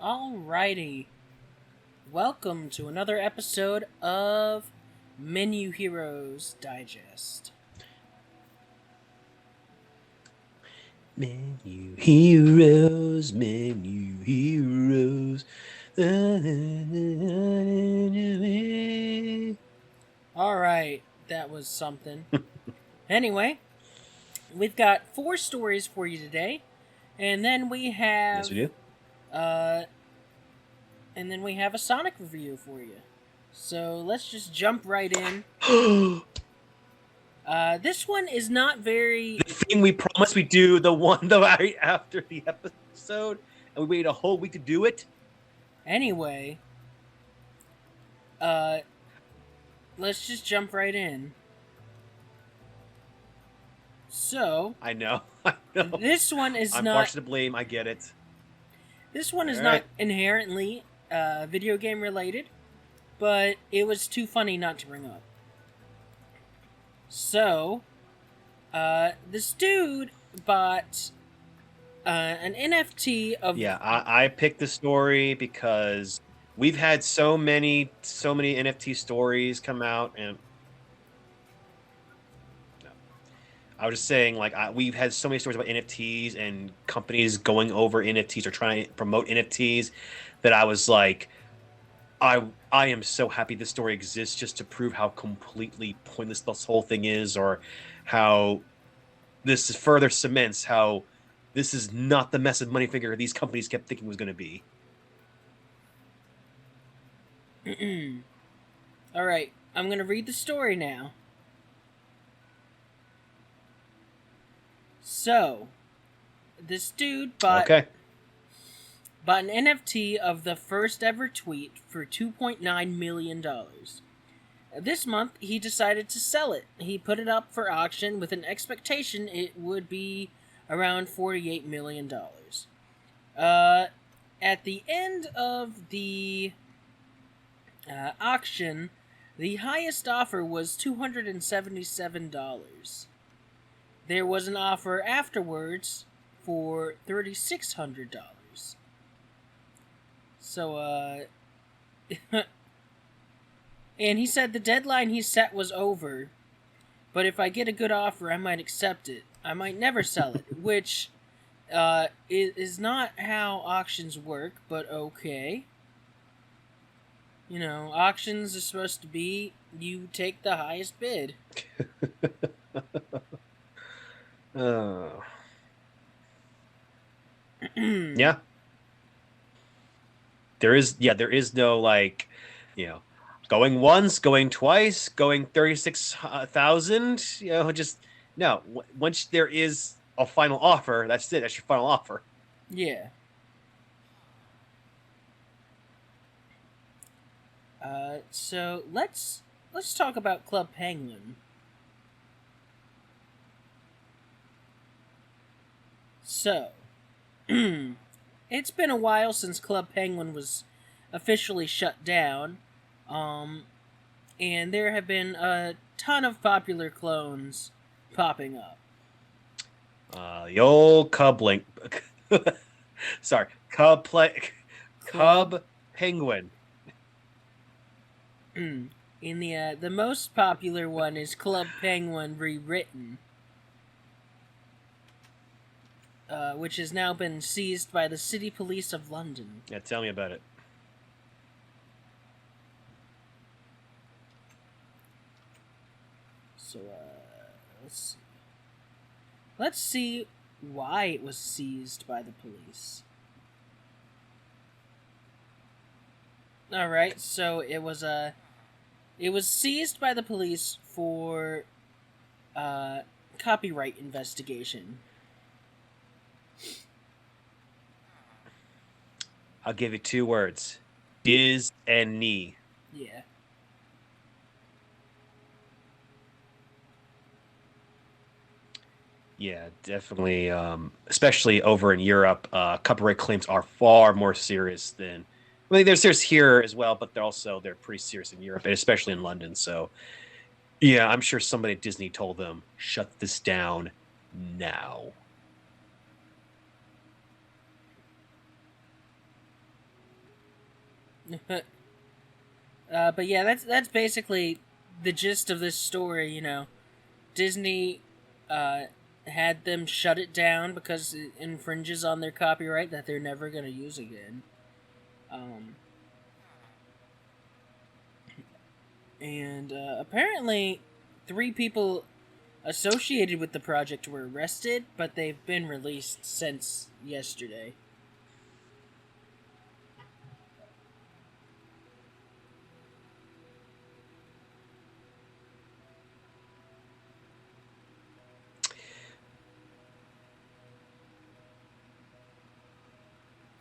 Alrighty. Welcome to another episode of Menu Heroes Digest. Menu heroes, menu heroes. Alright, that was something. Anyway, we've got 4 stories for you today, and then we have Yes, we do. uh and then we have a Sonic review for you. So let's just jump right in. This one is not very The thing we promised we do, the one right after the episode, and we waited a whole week to do it. anyway. Let's just jump right in. So, I know. I know. this one is I'm not partially to blame. I get it. this one is All not right. inherently video game related, but it was too funny not to bring up. So, this dude bought an NFT of Yeah, I picked the story because we've had so many NFT stories come out, and I was just saying, like, we've had so many stories about NFTs and companies going over NFTs or trying to promote NFTs that I was like, I am so happy this story exists just to prove how completely pointless this whole thing is, or how this further cements how this is not the massive money figure these companies kept thinking was going to be. All right, I'm going to read the story now. So, this dude bought Okay. an NFT of the first ever tweet for $2.9 million. This month, he decided to sell it. He put it up for auction with an expectation it would be around $48 million. At the end of the auction, the highest offer was $277. There was an offer afterwards for $3,600. So, and he said the deadline he set was over, but if I get a good offer, I might accept it. I might never sell it, which is not how auctions work, but okay. You know, auctions are supposed to be you take the highest bid. Oh. Yeah. There is no, like, going once, going twice, going 36,000, just no. Once there is a final offer, that's it. That's your final offer. Yeah. So let's talk about Club Penguin. So, it's been a while since Club Penguin was officially shut down, and there have been a ton of popular clones popping up. The old Cub Link. Sorry, Cub Penguin. In the most popular one is Club Penguin Rewritten, which has now been seized by the City Police of London. Yeah, tell me about it. So, let's see why it was seized by the police. Alright, so it was seized by the police for copyright investigation. I'll give you 2 words: Diz and knee. Yeah. Yeah, definitely. Especially over in Europe, copyright claims are far more serious than. I mean, they're serious here as well, but they're pretty serious in Europe, and especially in London. So, yeah, I'm sure somebody at Disney told them, "Shut this down now." But yeah, that's basically the gist of this story. Disney uh, had them shut it down because it infringes on their copyright that they're never going to use again. Um, and apparently, 3 people associated with the project were arrested, but they've been released since yesterday.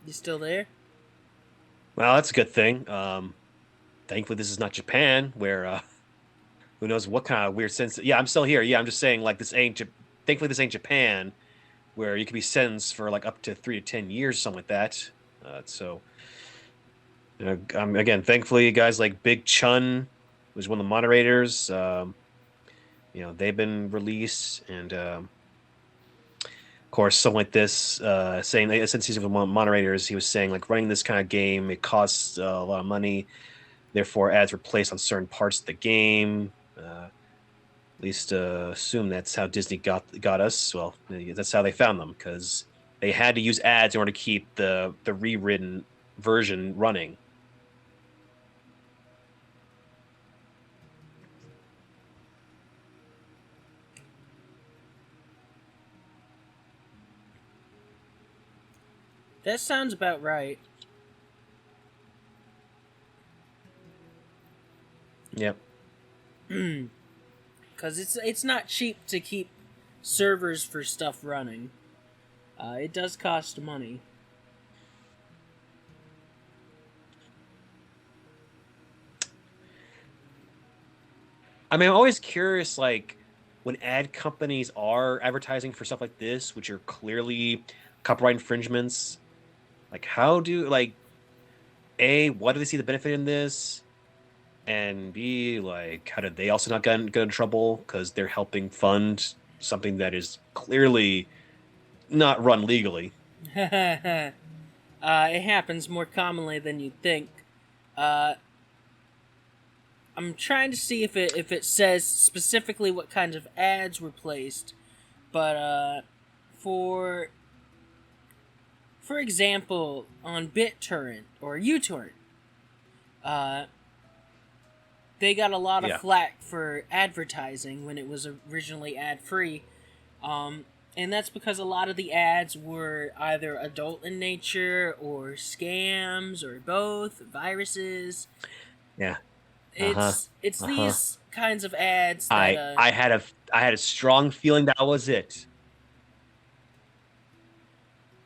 You still there? Well, that's a good thing. Thankfully, this is not Japan, where who knows what kind of weird sense. Yeah, I'm still here. Yeah, I'm just saying, like, this ain't. Thankfully, this ain't Japan, where you could be sentenced for like up to 3 to 10 years, something like that. So, again, thankfully, guys like Big Chun was one of the moderators. They've been released, and of course, something like this, saying since he's one of the moderators, he was saying like running this kind of game it costs a lot of money. Therefore, ads were placed on certain parts of the game. At least assume that's how Disney got us. Well, that's how they found them because they had to use ads in order to keep the rewritten version running. That sounds about right. Yep. Because it's not cheap to keep servers for stuff running. It does cost money. I mean, I'm always curious, like when ad companies are advertising for stuff like this, which are clearly copyright infringements. Like, how do like A, what do they see the benefit in this? And B, like, how did they also not get in trouble because they're helping fund something that is clearly not run legally? It happens more commonly than you'd think. Uh, I'm trying to see if it says specifically what kinds of ads were placed, but for example, on BitTorrent or uTorrent, uh, they got a lot of Yeah. flack for advertising when it was originally ad free. And that's because a lot of the ads were either adult in nature or scams or both, viruses. Yeah. Uh-huh. It's Uh-huh. these kinds of ads that I had a strong feeling that was it.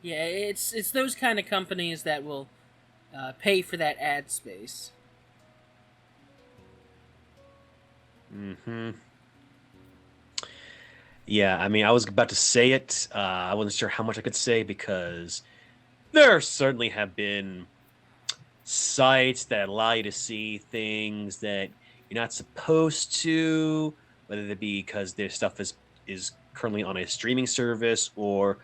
yeah, it's those kind of companies that will pay for that ad space. Mm-hmm. Yeah, I mean, I was about to say it. I wasn't sure how much I could say because there certainly have been sites that allow you to see things that you're not supposed to, whether it be because their stuff is currently on a streaming service or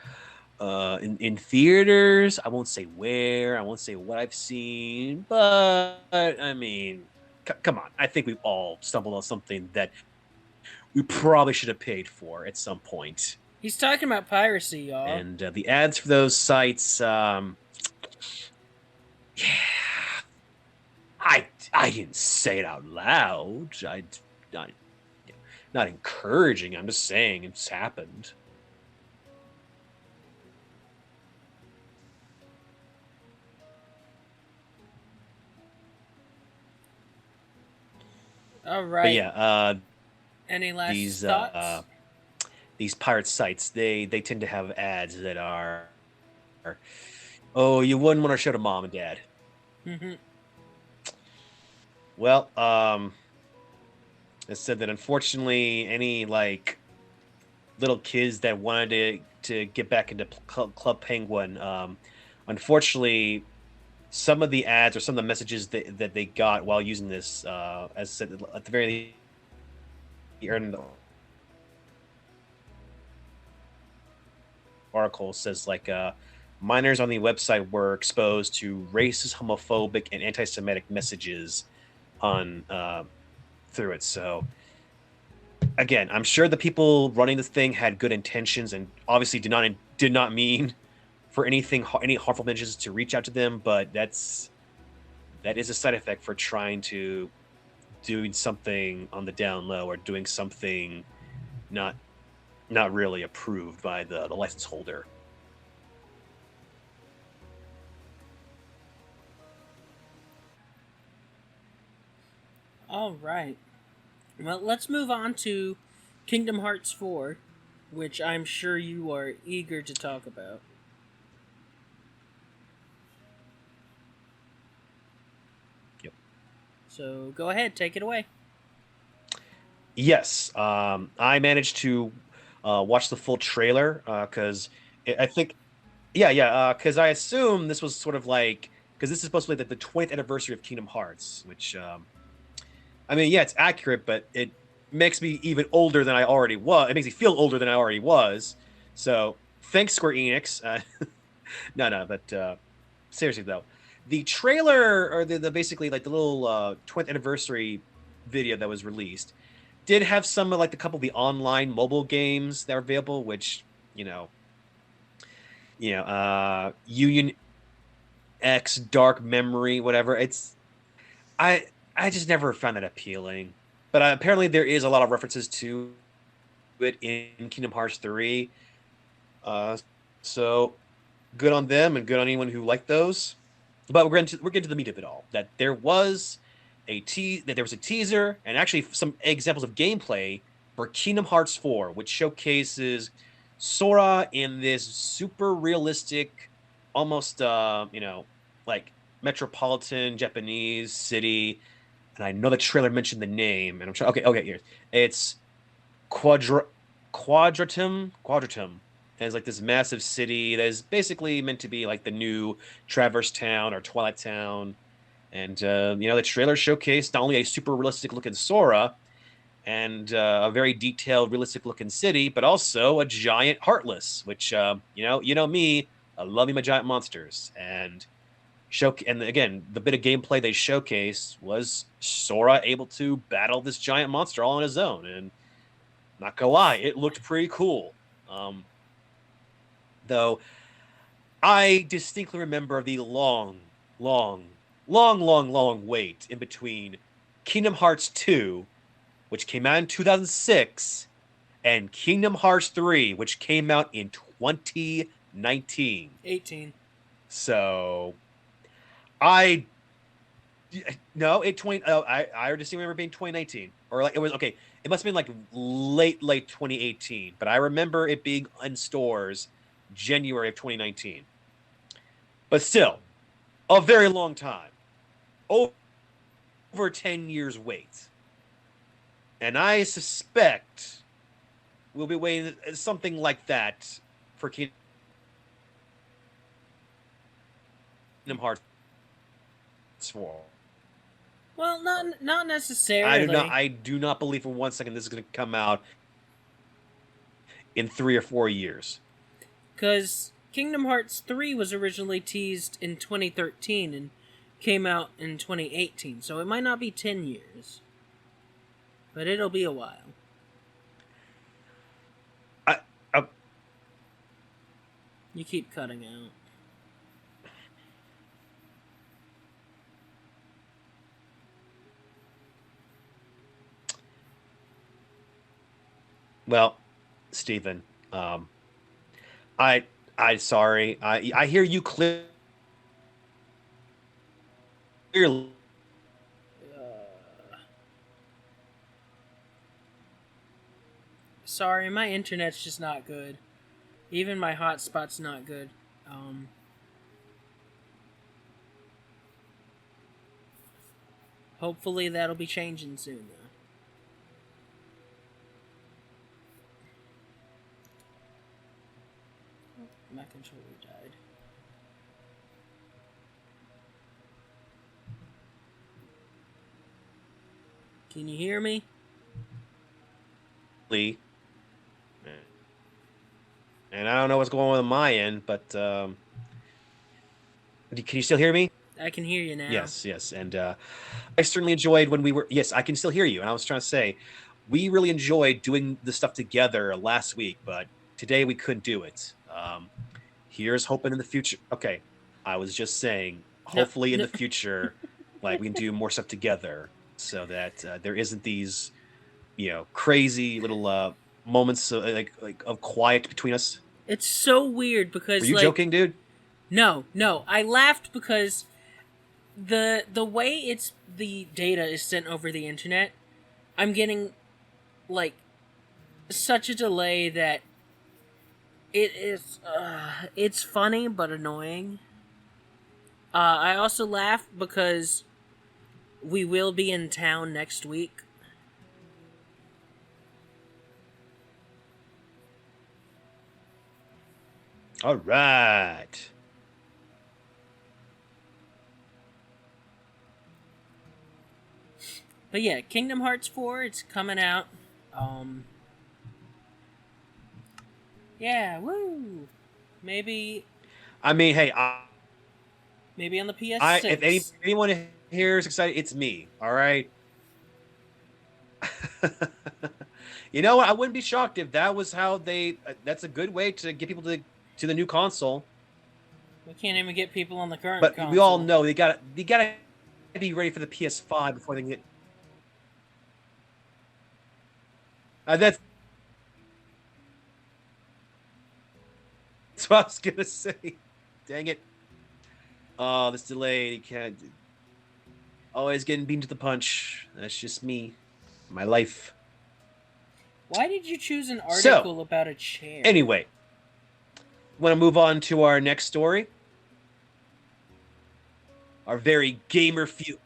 in theaters. I won't say where, I won't say what I've seen, but I mean, come on. I think we've all stumbled on something that we probably should have paid for at some point. He's talking about piracy, y'all. And the ads for those sites, yeah, I didn't say it out loud. I not not encouraging. I'm just saying it's happened. All But right. yeah, Any last these thoughts? these pirate sites they tend to have ads that are, oh, you wouldn't want to show to mom and dad. Mm-hmm. Well, it said that unfortunately any like little kids that wanted to get back into Club Penguin, unfortunately some of the ads or some of the messages that they got while using this, as said at the very end of the article, says like minors on the website were exposed to racist, homophobic, and anti-Semitic messages on through it. So again, I'm sure the people running this thing had good intentions and obviously did not mean for any harmful messages to reach out to them, but that is a side effect for trying to doing something on the down low or doing something not not really approved by the license holder. All right. Well, let's move on to Kingdom Hearts 4, which I'm sure you are eager to talk about. Yep. So go ahead, take it away. Yes, I managed to watch the full trailer because I think, yeah, yeah, because I assume this was sort of like because this is supposed to be the 20th anniversary of Kingdom Hearts, which I mean, yeah, it's accurate, but it makes me even older than I already was. It makes me feel older than I already was. So thanks, Square Enix. No, no, but seriously though, the trailer or the basically like the little 20th anniversary video that was released did have some of like the couple of the online mobile games that are available, which you know, Union X, Dark Memory, whatever. I I just never found that appealing. But apparently there is a lot of references to it in Kingdom Hearts 3. Uh, so good on them and good on anyone who liked those. But we're getting to the meat of it all. That there was a teaser and actually some examples of gameplay for Kingdom Hearts 4, which showcases Sora in this super realistic, almost like metropolitan Japanese city. And I know the trailer mentioned the name, and I'm trying. Okay, okay, here it's Quadra Quadratum. And it's like this massive city that is basically meant to be like the new Traverse Town or Twilight Town. And the trailer showcased not only a super realistic looking Sora and a very detailed, realistic looking city, but also a giant Heartless, which me, I love me my giant monsters. And again, the bit of gameplay they showcased was Sora able to battle this giant monster all on his own, and not gonna lie, it looked pretty cool. Though I distinctly remember the long, long, long, long, long wait in between Kingdom Hearts 2, which came out in 2006, and Kingdom Hearts 3, which came out in 2019. 18. So I no, it 20. Oh, I just remember being 2019, or like it was okay. It must have been like late 2018, but I remember it being in stores January of 2019. But still, a very long time, over 10 years wait, and I suspect we'll be waiting something like that for Kingdom Hearts 4. Well, not I do not. necessarily, I do not believe for 1 second this is going to come out in 3 or 4 years. because Kingdom Hearts 3 was originally teased in 2013 and came out in 2018, so it might not be 10 years, but it'll be a while. I, I You keep cutting out. well, Stephen, I I sorry. I hear you clearly. Uh, Sorry, my internet's just not good. Even my hotspot's not good. Um, Hopefully that'll be changing soon, though. My controller died. Can you hear me? And I don't know what's going on my end, but Can you still hear me? I can hear you now. Yes, yes. And I certainly enjoyed when we were. Yes, I can still hear you. And I was trying to say, we really enjoyed doing the stuff together last week, but today we couldn't do it. Here's hoping in the future. Okay, I was just saying, No, hopefully in no. the future, like we can do more stuff together, so that there isn't these, crazy little moments like of quiet between us. It's so weird Were because you joking, dude? no, I laughed because the way the data is sent over the internet, I'm getting like such a delay that it's funny but annoying. I also laugh because we will be in town next week. All right. But yeah, Kingdom Hearts 4, it's coming out. Um yeah, woo. Maybe I mean, hey, maybe on the if PS6. anyone here is excited, it's me. All right. You know what? I wouldn't be shocked if that was how they. That's a good way to get people to the new console. We can't even get people on the current But we all console. know they gotta be ready for the PS5 before they can get. That's what I was gonna say. Dang it! Oh, this delay. You can't. Always getting beaten to the punch. That's just me. My life. Why did you choose an So, article about a chair? anyway, want to move on to our next story? Our very gamer few.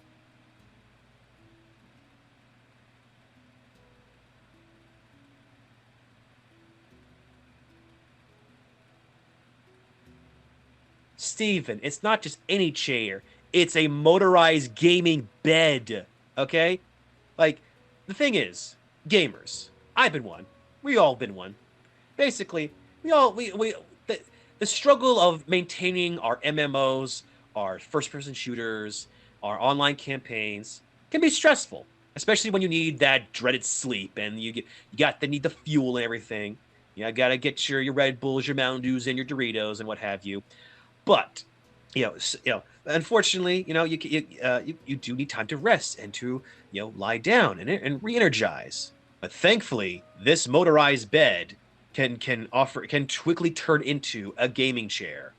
Steven, it's not just any chair. It's a motorized gaming bed. Okay? Like, the thing is, gamers. I've been one. We all been one. Basically, we the struggle of maintaining our MMOs, our first-person shooters, our online campaigns can be stressful, especially when you need that dreaded sleep and you got the need the fuel and everything. You gotta get your Red Bulls, your Mountain Dews, and your Doritos and what have you. But unfortunately, you do need time to rest and to lie down and re-energize. But thankfully, this motorized bed can quickly turn into a gaming chair.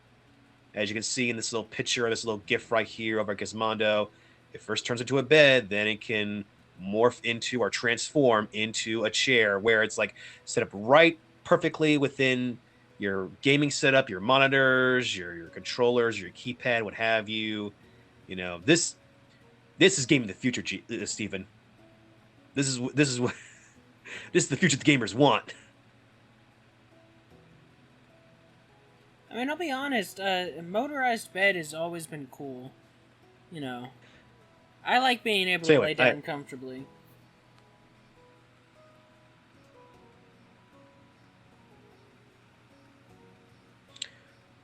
As you can see in this little picture or this little GIF right here over at Gizmondo, it first turns into a bed, then it can morph into or transform into a chair where it's like set up right perfectly within your gaming setup, your monitors, your controllers, your keypad, what have you. This is gaming the future, Stephen. This is what this is the future the gamers want. I mean, I'll be honest. A motorized bed has always been cool. You know, I like being able So to anyway, lay down comfortably.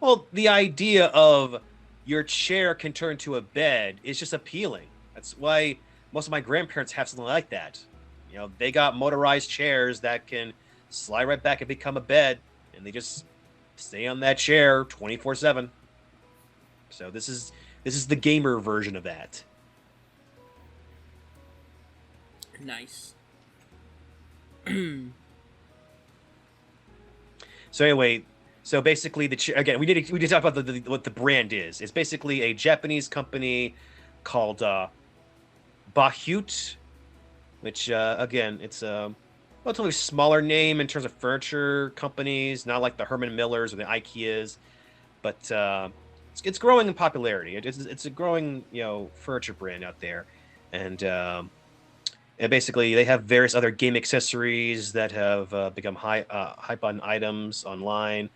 well, the idea of your chair can turn to a bed is just appealing. That's why most of my grandparents have something like that. They got motorized chairs that can slide right back and become a bed, and they just stay on that chair 24/7. So this is the gamer version of that. Nice. So anyway, so basically again we did talk about what the brand is. It's basically a Japanese company called Bahut, which again it's a relatively smaller name in terms of furniture companies, not like the Herman Millers or the IKEAs, but it's growing in popularity. It's a growing furniture brand out there, and basically they have various other game accessories that have become hype on items online,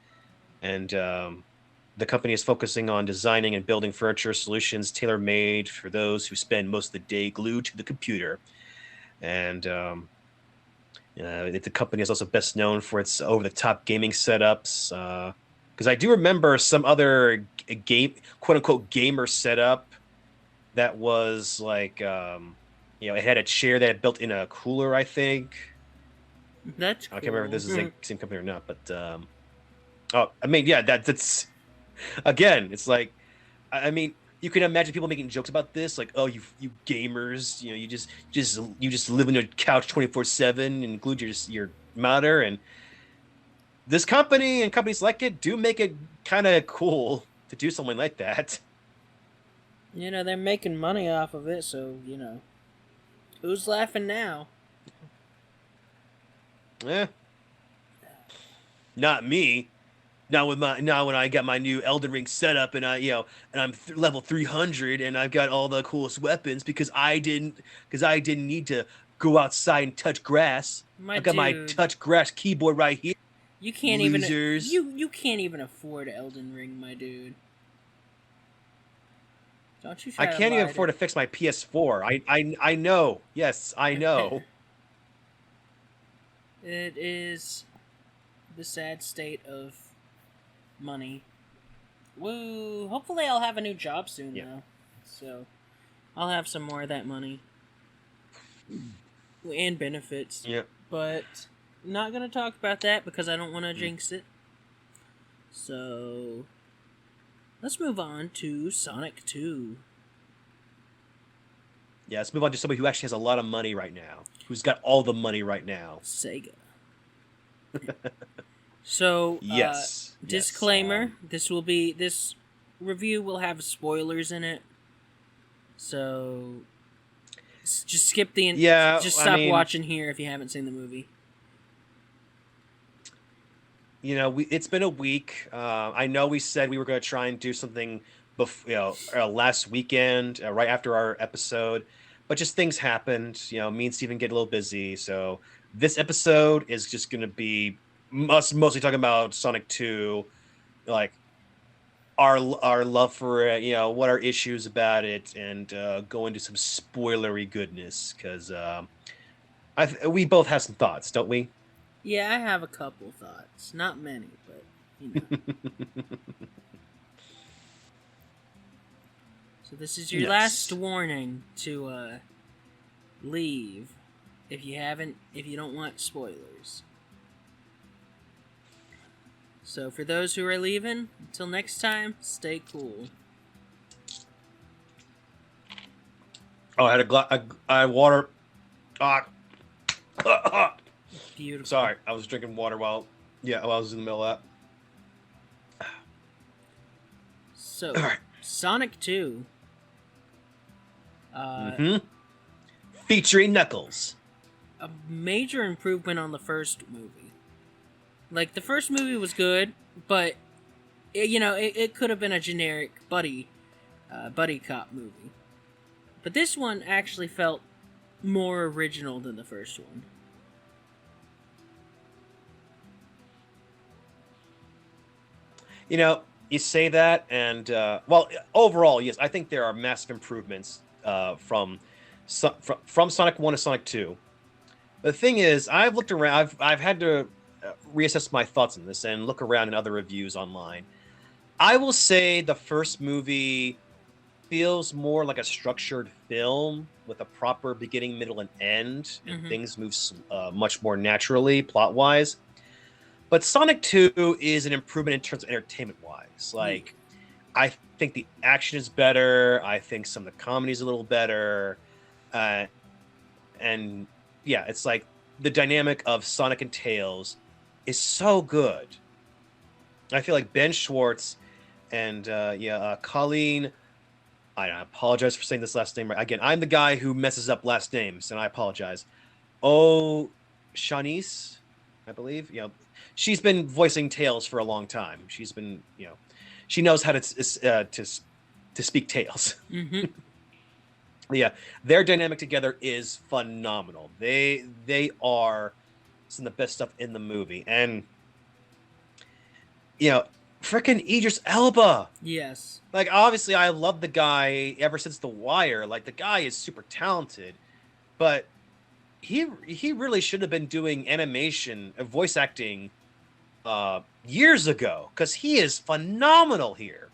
and the company is focusing on designing and building furniture solutions tailor made for those who spend most of the day glued to the computer. And the company is also best known for its over the top gaming setups. Because I do remember some other game, quote unquote, gamer setup that was like, it had a chair that had built in a cooler, I think. That's I can't remember if cool. this is the same company or not, but oh, I mean, yeah, that's again, it's like, I mean, you can imagine people making jokes about this, like, oh, you gamers, you just live on your couch 24/7 and glued your monitor, and this company and companies like it do make it kind of cool to do something like that. They're making money off of it, so who's laughing now? Eh, not me. Now when I got my new Elden Ring setup and I'm level 300 and I've got all the coolest weapons because I didn't need to go outside and touch grass. My I've got my dude, touch grass keyboard right here. you can't even Losers. you can't even afford Elden Ring, my dude. Don't you I try to can't even lie afford to fix my PS4. I know. Yes, I know. It is the sad state of money. Woo! Hopefully, I'll have a new job soon, Yeah. though. So, I'll have some more of that money and benefits. Yeah. But not gonna talk about that because I don't want to jinx it. So, let's move on to Sonic 2. Yeah, let's move on to somebody who actually has a lot of money right now. Who's got all the money right now. Sega. So, Yes. disclaimer: this review will have spoilers in it. So, just skip the. Yeah, Just I stop mean, watching here if you haven't seen the movie. it's been a week. I know we said we were going to try and do something last weekend, right after our episode, but just things happened. Me and Steven get a little busy, so this episode is just going to be us mostly talking about Sonic 2, like our love for it, what our issues about it, and go into some spoilery goodness because we both have some thoughts, don't we? Yeah, I have a couple thoughts. Not many, but So this is your Yes. last warning to leave if you don't want spoilers. So for those who are leaving, until next time, stay cool. Oh, I had water. Beautiful. Sorry, I was drinking water while I was in the middle of So, that. All right. Sonic 2. Featuring Knuckles. A major improvement on the first movie. Like, the first movie was good, but, it could have been a generic buddy cop movie. But this one actually felt more original than the first one. You say that, and overall, yes, I think there are massive improvements from Sonic 1 to Sonic 2. The thing is, I've looked around. I've had to reassess my thoughts on this and look around in other reviews online. I will say the first movie feels more like a structured film with a proper beginning, middle, and end, and things move much more naturally plot-wise. But Sonic 2 is an improvement in terms of entertainment-wise. Like, I think the action is better. I think some of the comedy is a little better. And yeah, it's like the dynamic of Sonic and Tails is so good. I feel like Ben Schwartz and Colleen. I apologize for saying this last name right. Again, I'm the guy who messes up last names, and I apologize. Oh, Shanice, I believe. She's been voicing Tails for a long time. She's been, she knows how to speak Tails. Yeah, their dynamic together is phenomenal. They are some of the best stuff in the movie, and freaking Idris Elba. Yes. Like, obviously, I love the guy ever since The Wire. Like, the guy is super talented, but he really should have been doing animation, voice acting, years ago, because he is phenomenal here.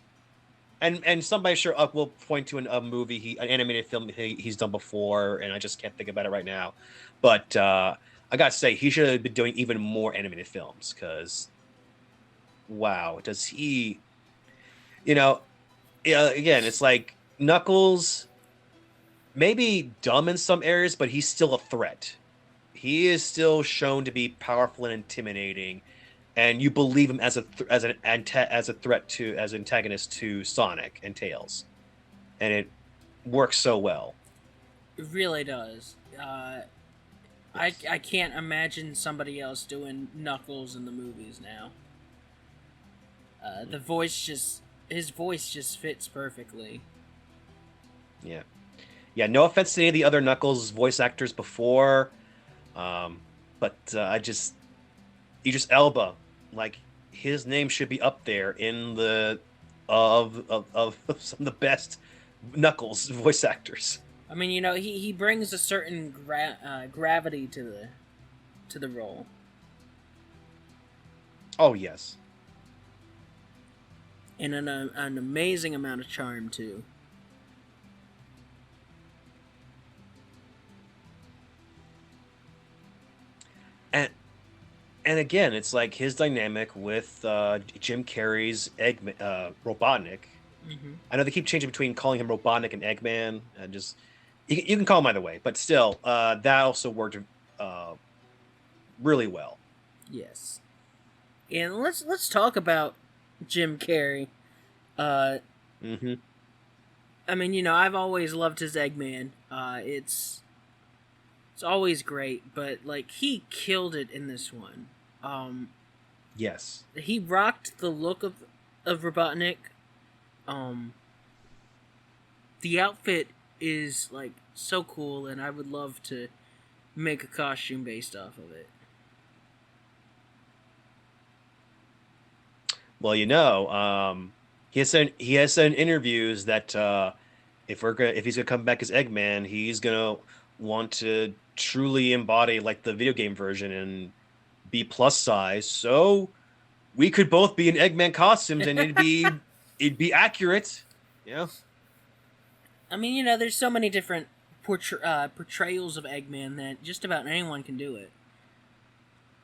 And somebody sure will point to a movie, an animated film he's done before, and I just can't think about it right now. But I gotta say, he should have been doing even more animated films, because wow, does he? You know, again, it's like Knuckles, maybe dumb in some areas, but he's still a threat. He is still shown to be powerful and intimidating, and you believe him as a threat to as antagonist to Sonic and Tails, and it works so well. It really does. I can't imagine somebody else doing Knuckles in the movies now. The voice just his voice just fits perfectly. Yeah, yeah. No offense to any of the other Knuckles voice actors before, but Idris Elba, like his name should be up there in the of some of the best Knuckles voice actors. I mean, he brings a certain gravity to the role. Oh yes. And an amazing amount of charm too. And and again, it's like his dynamic with Jim Carrey's Robotnik. Mm-hmm. I know they keep changing between calling him Robotnik and Eggman, and just you can call him either way, but still, that also worked uh, really well. Yes. And let's talk about Jim Carrey. Hmm. I mean, I've always loved his Eggman. It's always great, but like he killed it in this one. Yes. He rocked the look of Robotnik. The outfit is like so cool, and I would love to make a costume based off of it. Well, he has said in interviews that if he's gonna come back as Eggman, he's gonna want to truly embody like the video game version and be plus size. So we could both be in Eggman costumes, and it'd be accurate. Yeah. I mean, there's so many different portrayals of Eggman that just about anyone can do it.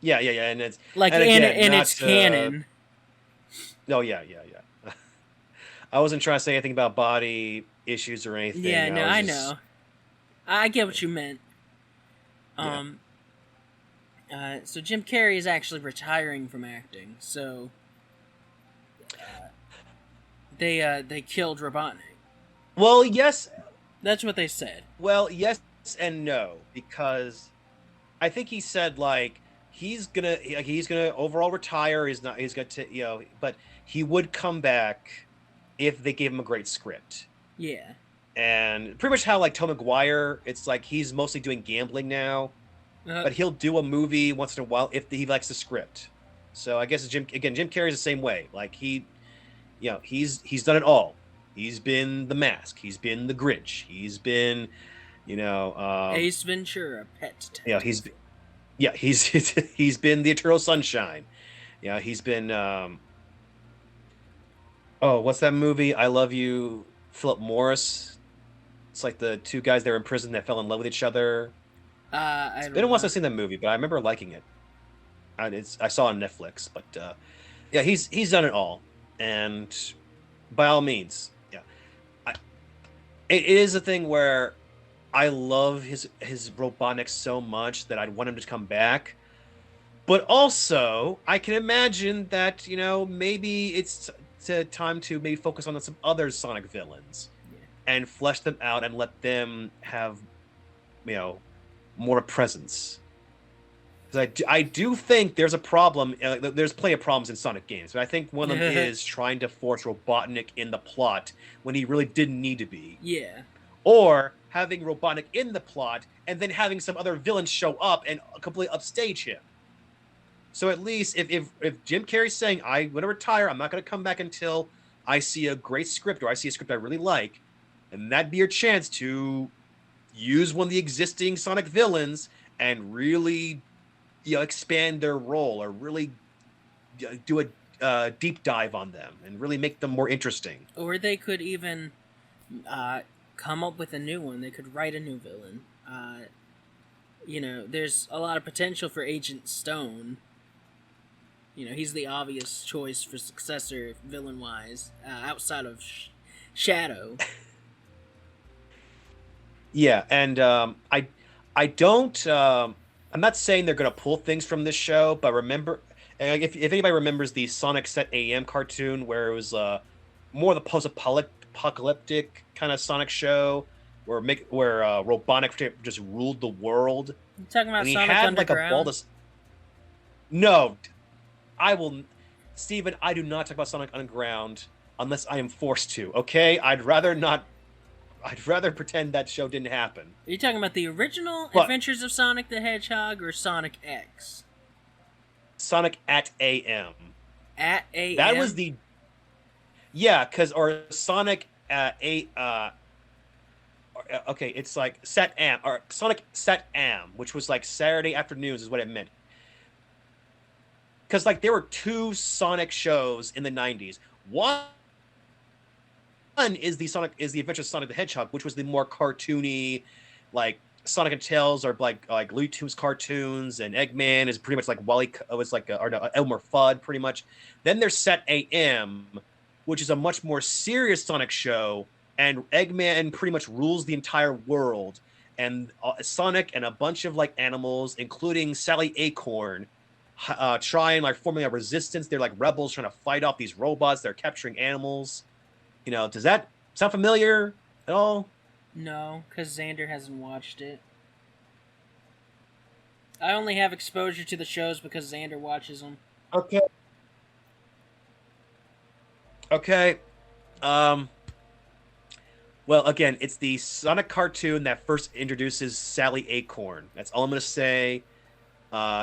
Yeah, yeah, yeah, and it's Like, and again, and not it's canon. Oh yeah, yeah, yeah. I wasn't trying to say anything about body issues or anything. Yeah, no, I know. I get what you meant. Yeah. So Jim Carrey is actually retiring from acting. So they killed Robotnik. Well, yes. That's what they said. Well, yes and no, because I think he said like he's gonna overall retire. He's got to but he would come back if they gave him a great script. Yeah. And pretty much how like Tom McGuire, it's like he's mostly doing gambling now, but he'll do a movie once in a while if he likes the script. So I guess Jim Carrey's the same way. Like he's done it all. He's been the Mask. He's been the Grinch. He's been, Ace Ventura, Pet Detective. He's been the Eternal Sunshine. Yeah, he's been. Oh, what's that movie? I Love You, Philip Morris. It's like the two guys that were in prison that fell in love with each other. It's been a while since I've seen that movie, but I remember liking it. I saw it on Netflix, but yeah, he's done it all, and by all means, yeah, it is a thing where I love his Robotnik so much that I'd want him to come back, but also I can imagine that maybe it's time to maybe focus on some other Sonic villains and flesh them out and let them have more of a presence. Because I do think there's a problem. There's plenty of problems in Sonic games, but I think one of them is trying to force Robotnik in the plot when he really didn't need to be. Yeah. Or having Robotnik in the plot and then having some other villains show up and completely upstage him. So at least if Jim Carrey's saying, I want to retire, I'm not going to come back until I see a great script or I see a script I really like, and that'd be your chance to use one of the existing Sonic villains and really expand their role or really do a deep dive on them and really make them more interesting. Or they could even come up with a new one. They could write a new villain. There's a lot of potential for Agent Stone. He's the obvious choice for successor villain-wise, outside of Shadow. Yeah, and I don't. I'm not saying they're gonna pull things from this show, but remember, if anybody remembers the Sonic Set AM cartoon, where it was more the post-apocalyptic kind of Sonic show, where Robotnik just ruled the world. You talking about and he Sonic had Underground? like a ball to... No, I will, Steven, I do not talk about Sonic Underground unless I am forced to. Okay, I'd rather not. I'd rather pretend that show didn't happen. Are you talking about the original Adventures of Sonic the Hedgehog or Sonic X? Sonic at AM. At AM? That was the... Yeah, or Sonic okay, it's like Set Am, or Sonic Set Am, which was like Saturday afternoons is what it meant. Because like there were two Sonic shows in the 90s. One is the Adventures of Sonic the Hedgehog, which was the more cartoony, like Sonic and Tails are like Looney Tunes cartoons, and Eggman is pretty much like Elmer Fudd pretty much. Then there's Set AM, which is a much more serious Sonic show, and Eggman pretty much rules the entire world, and Sonic and a bunch of like animals, including Sally Acorn, try and like forming a resistance. They're like rebels trying to fight off these robots. They're capturing animals. Does that sound familiar at all? No, because Xander hasn't watched it. I only have exposure to the shows because Xander watches them. Okay. Well, again, it's the Sonic cartoon that first introduces Sally Acorn. That's all I'm going to say.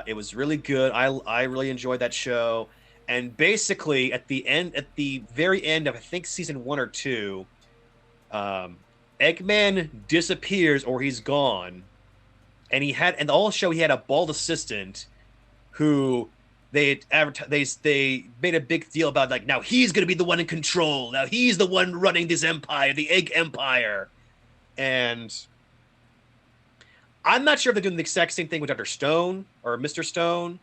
It was really good. I really enjoyed that show. And basically, at the very end of, I think, season 1 or 2, Eggman disappears or he's gone. And the whole show, he had a bald assistant who they made a big deal about, like, now he's going to be the one in control. Now he's the one running this empire, the Egg Empire. And I'm not sure if they're doing the exact same thing with Dr. Stone or Mr. Stone.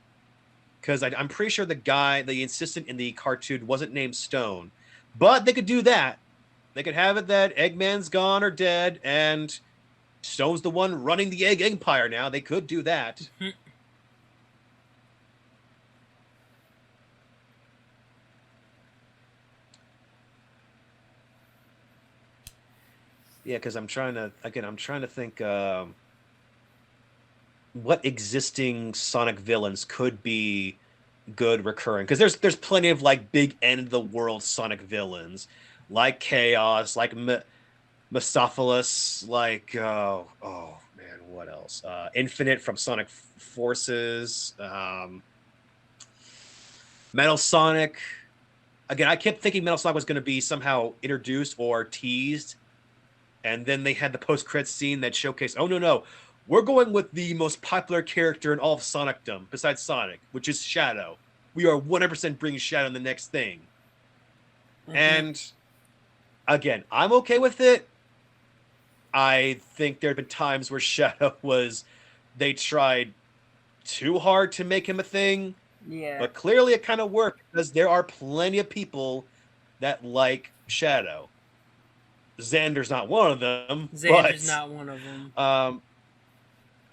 Because I'm pretty sure the assistant in the cartoon wasn't named Stone. But they could do that. They could have it that Eggman's gone or dead, and Stone's the one running the Egg Empire now. They could do that. Yeah, because I'm trying to think what existing Sonic villains could be good recurring, because there's plenty of like big end of the world Sonic villains, like Chaos, like Mistopheles, like oh man, what else? Infinite from Sonic Forces, Metal Sonic. Again, I kept thinking Metal Sonic was going to be somehow introduced or teased, and then they had the post-credits scene that showcased, oh no, we're going with the most popular character in all of Sonicdom, besides Sonic, which is Shadow. We are 100% bringing Shadow in the next thing. Mm-hmm. And, again, I'm okay with it. I think there have been times where Shadow they tried too hard to make him a thing. Yeah. But clearly it kind of worked, because there are plenty of people that like Shadow. Xander's not one of them. Xander's not one of them.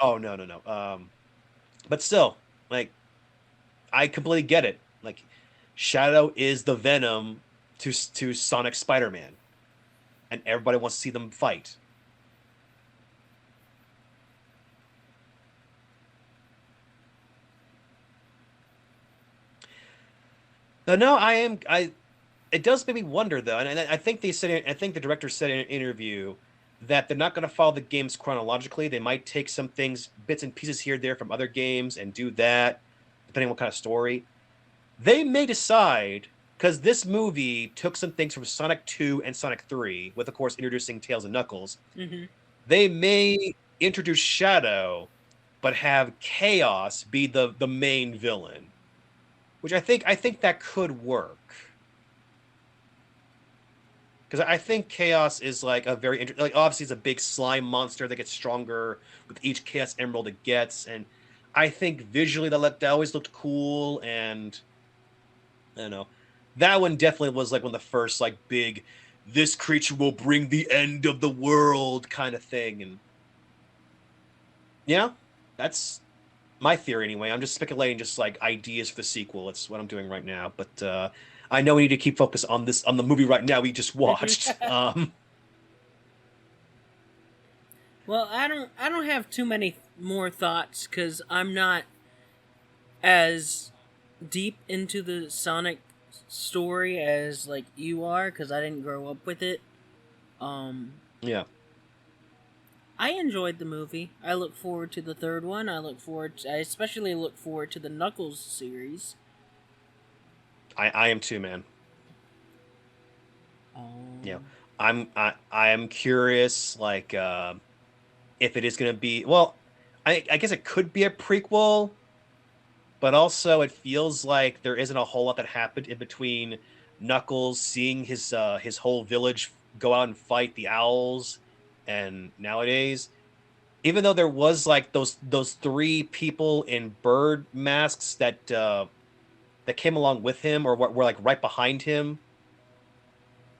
Oh, no. But still, like, I completely get it. Like, Shadow is the Venom to Sonic Spider-Man. And everybody wants to see them fight. But no, it does make me wonder, though. And I think the director said in an interview that they're not going to follow the games chronologically. They might take some things, bits and pieces here and there from other games and do that, depending on what kind of story. They may decide, because this movie took some things from Sonic 2 and Sonic 3, with, of course, introducing Tails and Knuckles. Mm-hmm. They may introduce Shadow, but have Chaos be the main villain. which I think that could work. Because I think Chaos is like a very like obviously it's a big slime monster that gets stronger with each Chaos Emerald it gets, and I think visually that always looked cool, and I don't know, that one definitely was like one of the first like big, this creature will bring the end of the world kind of thing, and yeah, that's my theory anyway. I'm just speculating, just like ideas for the sequel. It's what I'm doing right now, but I know we need to keep focus on this on the movie right now we just watched. Well, I don't have too many more thoughts because I'm not as deep into the Sonic story as like you are because I didn't grow up with it. Um, Yeah. I enjoyed the movie. I look forward to the third one. I especially look forward to the Knuckles series. I am too, man. Yeah. Um, I am curious, like if it is gonna be well, I guess it could be a prequel, but also it feels like there isn't a whole lot that happened in between Knuckles seeing his whole village go out and fight the owls and nowadays. Even though there was like those three people in bird masks that came along with him or were like right behind him.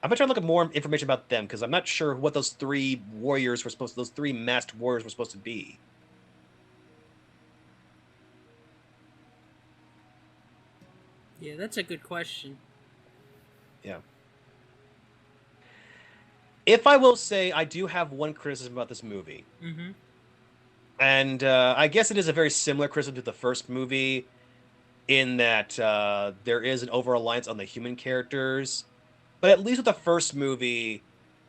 I'm gonna try to look at more information about them because I'm not sure what those three masked warriors were supposed to be. yeah, that's a good question. Yeah. If I will say, I do have one criticism about this movie, Mm-hmm. and I guess it is a very similar criticism to the first movie in that there is an over reliance on the human characters. But at least with the first movie,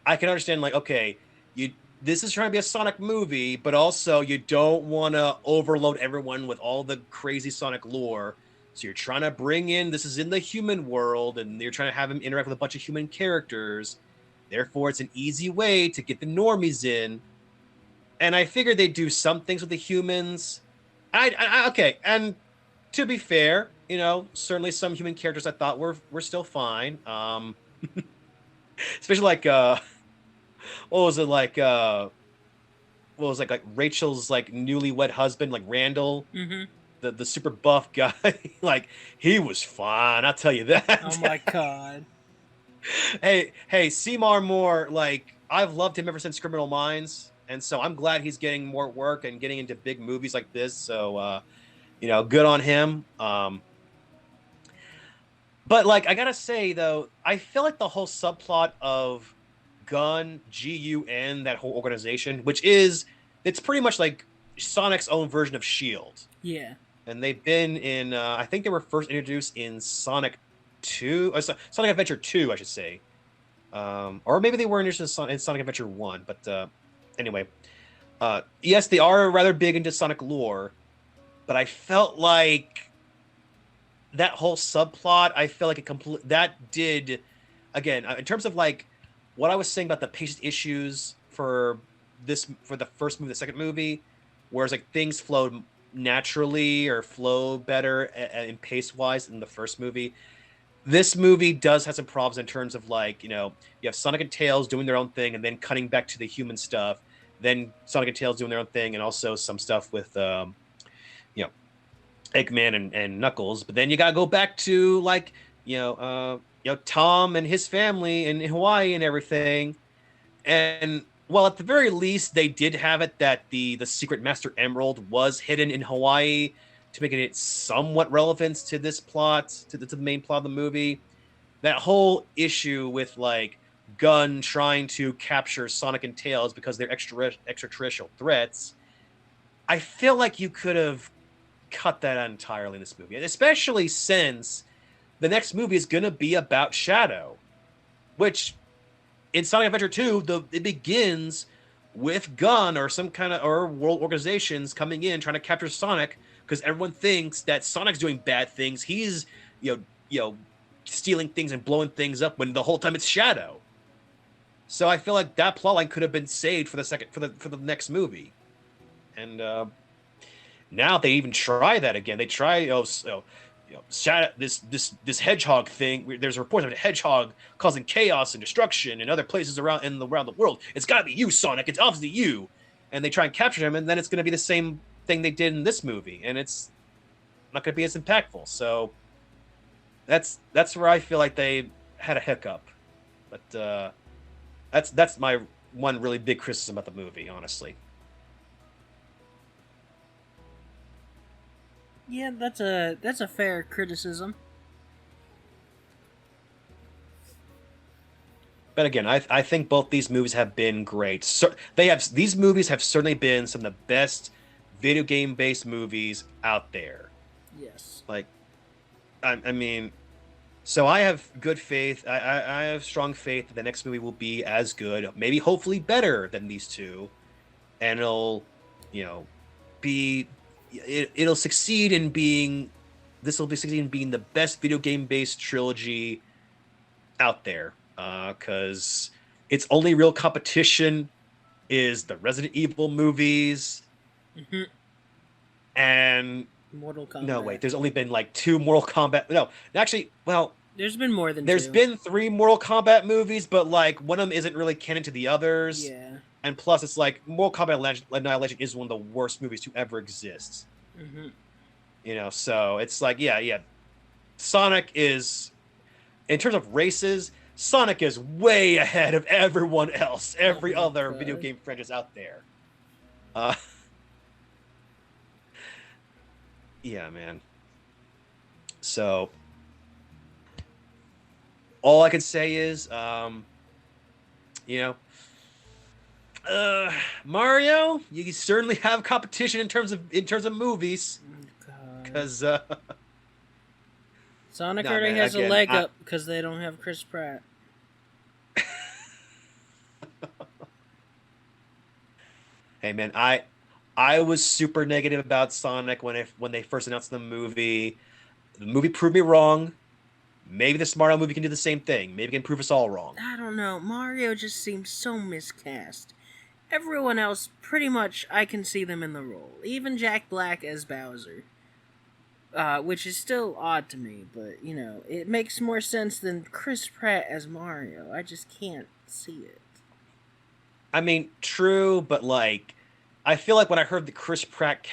I can understand like, okay, you this is trying to be a Sonic movie, but also you don't want to overload everyone with all the crazy Sonic lore. So you're trying to bring in this is in the human world, and you're trying to have him interact with a bunch of human characters. Therefore, it's an easy way to get the normies in. And I figured they'd do some things with the humans. Okay, and to be fair, certainly some human characters I thought were still fine. Especially like what was it like what was like Rachel's like newlywed husband, like Randall, Mm-hmm. the super buff guy. Like he was fine, I'll tell you Oh that. my god. Hey, Seymour Moore, like I've loved him ever since Criminal Minds, and so I'm glad he's getting more work and getting into big movies like this. So good on him. But like I gotta say though, I feel like the whole subplot of GUN, that whole organization, which is it's pretty much like Sonic's own version of Shield, Yeah. and they've been in. I think they were first introduced in Sonic Two, Sonic Adventure Two, I should say, or maybe they were introduced in Sonic Adventure One. But anyway, yes, they are rather big into Sonic lore, but I felt like that whole subplot, I felt like it complete that did again in terms of like what I was saying about the paced issues for the first movie, the second movie, whereas like things flowed naturally or flow better in pace wise in the first movie. This movie does have some problems in terms of like you have Sonic and Tails doing their own thing and then cutting back to the human stuff, then Sonic and Tails doing their own thing, and also some stuff with you know Eggman and Knuckles. But then you gotta go back to like Tom and his family in Hawaii and everything. And well, at the very least, they did have it that the secret Master Emerald was hidden in Hawaii to make it somewhat relevant to this plot, to the main plot of the movie. That whole issue with like Gun trying to capture Sonic and Tails because they're extraterrestrial threats. I feel like you could have cut that out entirely in this movie, and especially since the next movie is going to be about Shadow, which in Sonic Adventure 2, it begins with Gun or some kind of or world organizations coming in trying to capture Sonic because everyone thinks that Sonic's doing bad things. He's stealing things and blowing things up when the whole time it's Shadow. So I feel like that plotline could have been saved for the next movie, and now they even try that again. They try this hedgehog thing. There's reports of a hedgehog causing chaos and destruction in other places around the world. It's got to be you, Sonic. It's obviously you. And they try and capture him, and then it's going to be the same thing they did in this movie, and it's not going to be as impactful. So that's where I feel like they had a hiccup. But that's my one really big criticism about the movie, honestly. Yeah, that's a fair criticism. But again, I think both these movies have been great. So these movies have certainly been some of the best video game based movies out there. Yes. Like, I mean, so I have good faith. I have strong faith that the next movie will be as good, maybe hopefully better than these two, and it'll, be it'll succeed in being. This will be succeed in being the best video game based trilogy out there. Because its only real competition is the Resident Evil movies, and Mortal Kombat. No, wait. There's only been like 2 Mortal Kombat. No, actually, well, there's been more than. There's 2. been 3 Mortal Kombat movies, but like one of them isn't really canon to the others. Yeah. And plus, it's like Mortal Kombat Annihilation is one of the worst movies to ever exist. So it's like, yeah. Sonic is, in terms of races, Sonic is way ahead of everyone else, every other video game franchise out there. Yeah, man. So, all I can say is, Mario, you certainly have competition in terms of movies, because Sonic already has a leg up because they don't have Chris Pratt. Hey man, I was super negative about Sonic when they first announced the movie. The movie proved me wrong. Maybe this Mario movie can do the same thing. Maybe it can prove us all wrong. I don't know. Mario just seems so miscast. Everyone else, pretty much, I can see them in the role. Even Jack Black as Bowser. Which is still odd to me, but, it makes more sense than Chris Pratt as Mario. I just can't see it. I mean, true, but, I feel like when I heard the Chris Pratt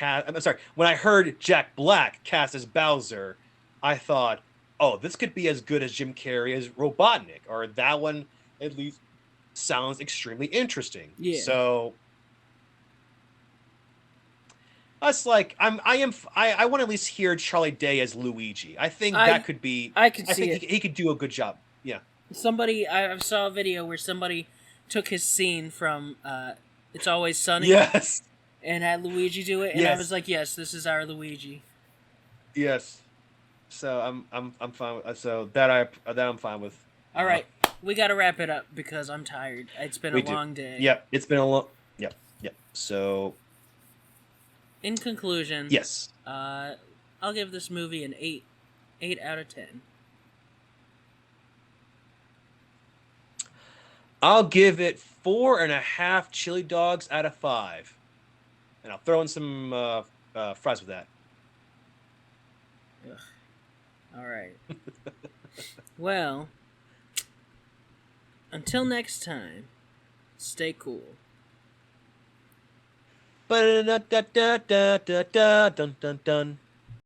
when I heard Jack Black cast as Bowser, I thought, oh, this could be as good as Jim Carrey as Robotnik, or that one at least sounds extremely interesting. Yeah. So us I want to at least hear Charlie Day as Luigi. I think that could be. I think he could do a good job. Yeah. I saw a video where somebody took his scene from It's Always Sunny. Yes. And had Luigi do it, and I was like, yes, this is our Luigi. Yes. So I'm fine with, so that I'm fine with. All right, we got to wrap it up because I'm tired. It's been a long day. Yep, it's been a long. Yep. So, in conclusion, yes, I'll give this movie an 8 out of 10. I'll give it 4.5 chili dogs out of 5, and I'll throw in some fries with that. Ugh. All right. Well, until next time, stay cool. Dun dun dun.